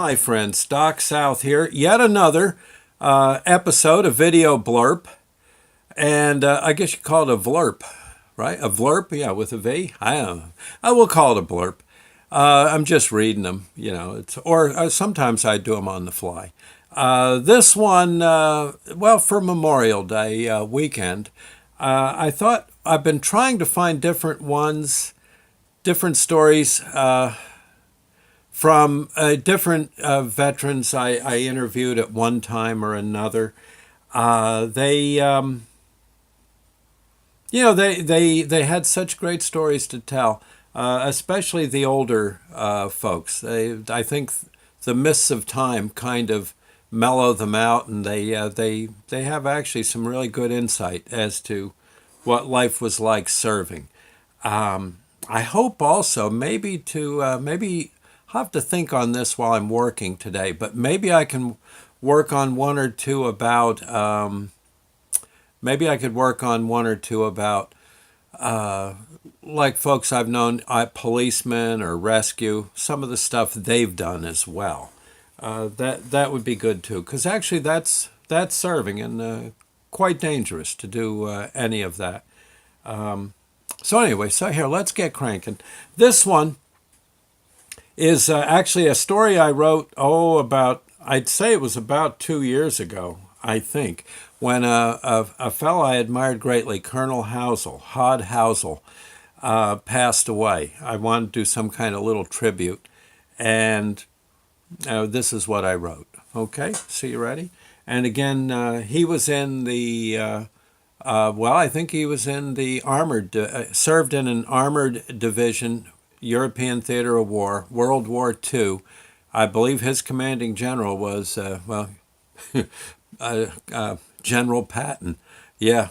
Hi, friends. Doc South here. Yet another episode, a video blurb. And I guess you call it a vlurp, right? A vlurp, yeah, with a V. I don't know. I will call it a blurb. I'm just reading them, or sometimes I do them on the fly. This one, for Memorial Day weekend, I thought I've been trying to find different ones, different stories from different veterans I interviewed at one time or another. They had such great stories to tell, especially the older folks. I think the mists of time kind of mellow them out, and they have actually some really good insight as to what life was like serving. I hope also maybe I'll have to think on this while I'm working today, but maybe I can work on one or two about. Maybe I could work on one or two about, like folks I've known, policemen or rescue, some of the stuff they've done as well. That would be good too, because actually that's serving and quite dangerous to do any of that. So anyway, so here, let's get cranking. This one is actually a story I wrote, I'd say it was about 2 years ago, I think, when a fellow I admired greatly, Colonel Housel, Housel, passed away. I wanted to do some kind of little tribute, and this is what I wrote. Okay, so you ready? And again, he was in the, I think he was in the served in an armored division, European Theater of War, World War II. I believe his commanding general was, General Patton. Yeah.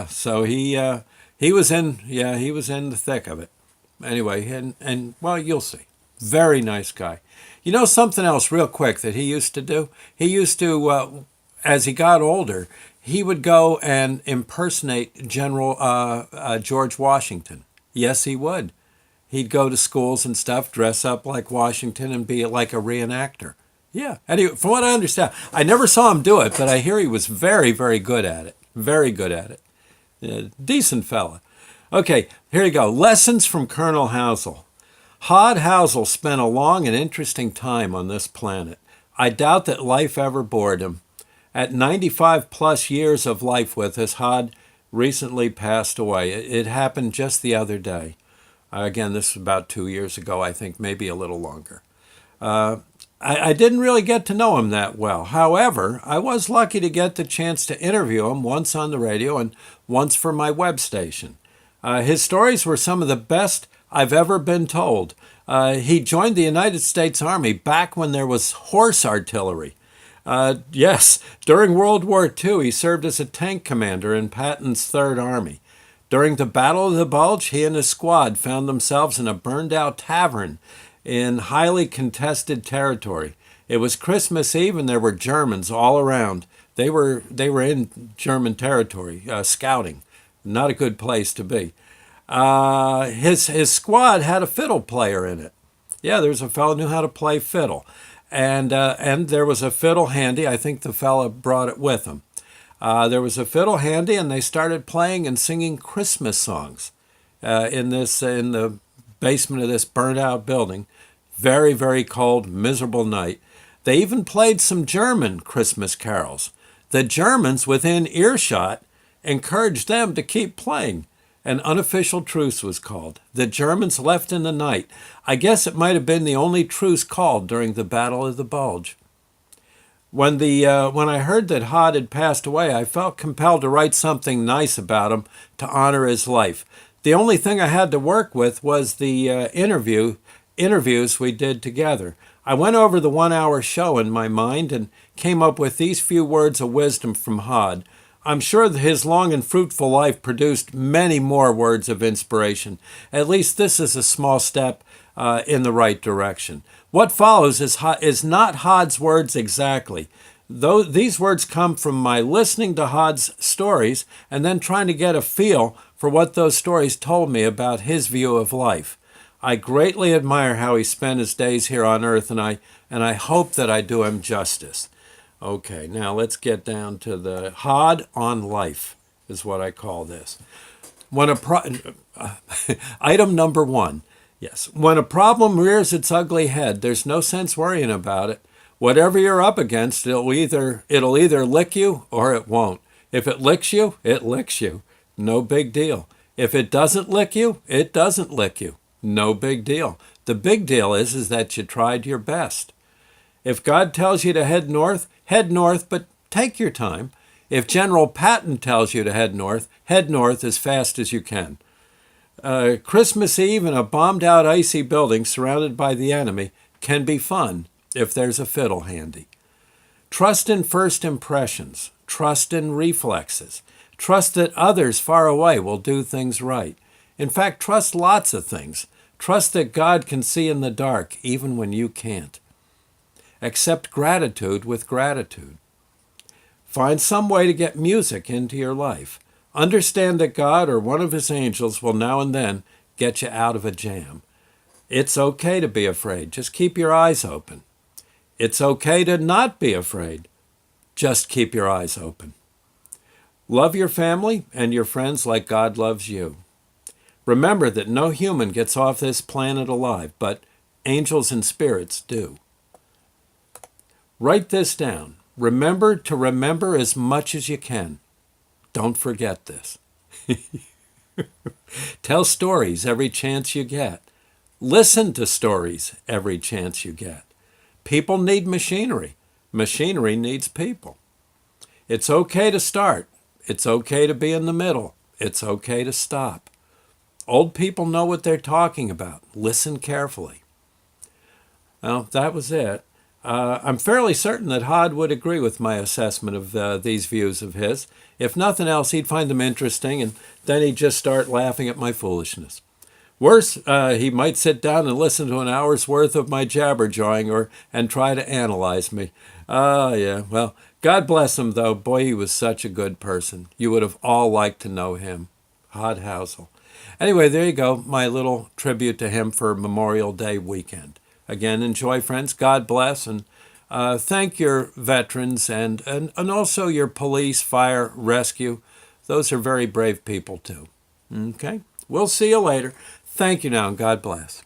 So he was in the thick of it. Anyway, and you'll see. Very nice guy. You know something else real quick that he used to do? He used to, as he got older, he would go and impersonate General George Washington. Yes, he would. He'd go to schools and stuff, dress up like Washington and be like a reenactor. Yeah. Anyway, from what I understand, I never saw him do it, but I hear he was very, very good at it. Very good at it. Yeah, decent fella. Okay, here you go. Lessons from Colonel Housel. Housel spent a long and interesting time on this planet. I doubt that life ever bored him. At 95 plus years of life with us, Hod recently passed away. It happened just the other day. Again, this was about 2 years ago, I think, maybe a little longer. I didn't really get to know him that well. However, I was lucky to get the chance to interview him once on the radio and once for my web station. His stories were some of the best I've ever been told. He joined the United States Army back when there was horse artillery. Yes, during World War II, he served as a tank commander in Patton's Third Army. During the Battle of the Bulge, he and his squad found themselves in a burned-out tavern in highly contested territory. It was Christmas Eve, and there were Germans all around. They were in German territory, scouting. Not a good place to be. His squad had a fiddle player in it. Yeah, there was a fellow who knew how to play fiddle, and there was a fiddle handy. I think the fellow brought it with him. There was a fiddle handy, and they started playing and singing Christmas songs in the basement of this burned-out building. Very, very cold, miserable night. They even played some German Christmas carols. The Germans, within earshot, encouraged them to keep playing. An unofficial truce was called. The Germans left in the night. I guess it might have been the only truce called during the Battle of the Bulge. When I heard that Hod had passed away, I felt compelled to write something nice about him to honor his life. The only thing I had to work with was the interviews we did together. I went over the 1-hour show in my mind and came up with these few words of wisdom from Hod. I'm sure that his long and fruitful life produced many more words of inspiration. At least this is a small step in the right direction. What follows is not Hod's words exactly. Though these words come from my listening to Hod's stories and then trying to get a feel for what those stories told me about his view of life. I greatly admire how he spent his days here on Earth, and I and I hope that I do him justice. Okay, now let's get down to the Hod on life, is what I call this. When a item number one, yes, when a problem rears its ugly head, there's no sense worrying about it. Whatever you're up against, it'll either lick you or it won't. If it licks you, it licks you. No big deal. If it doesn't lick you, it doesn't lick you. No big deal. The big deal is that you tried your best. If God tells you to head north, but take your time. If General Patton tells you to head north as fast as you can. Christmas Eve in a bombed-out icy building surrounded by the enemy can be fun if there's a fiddle handy. Trust in first impressions. Trust in reflexes. Trust that others far away will do things right. In fact, trust lots of things. Trust that God can see in the dark even when you can't. Accept gratitude with gratitude. Find some way to get music into your life. Understand that God or one of his angels will now and then get you out of a jam. It's okay to be afraid. Just keep your eyes open. It's okay to not be afraid. Just keep your eyes open. Love your family and your friends like God loves you. Remember that no human gets off this planet alive, but angels and spirits do. Write this down. Remember to remember as much as you can. Don't forget this. Tell stories every chance you get. Listen to stories every chance you get. People need machinery. Machinery needs people. It's okay to start. It's okay to be in the middle. It's okay to stop. Old people know what they're talking about. Listen carefully. Well, that was it. I'm fairly certain that Hod would agree with my assessment of these views of his. If nothing else, he'd find them interesting, and then he'd just start laughing at my foolishness. Worse, he might sit down and listen to an hour's worth of my jabber-jawing and try to analyze me. Yeah, well, God bless him, though. Boy, he was such a good person. You would have all liked to know him. Hod Housel. Anyway, there you go, my little tribute to him for Memorial Day weekend. Again, enjoy, friends. God bless, and thank your veterans and also your police, fire, rescue. Those are very brave people, too. Okay? We'll see you later. Thank you now, and God bless.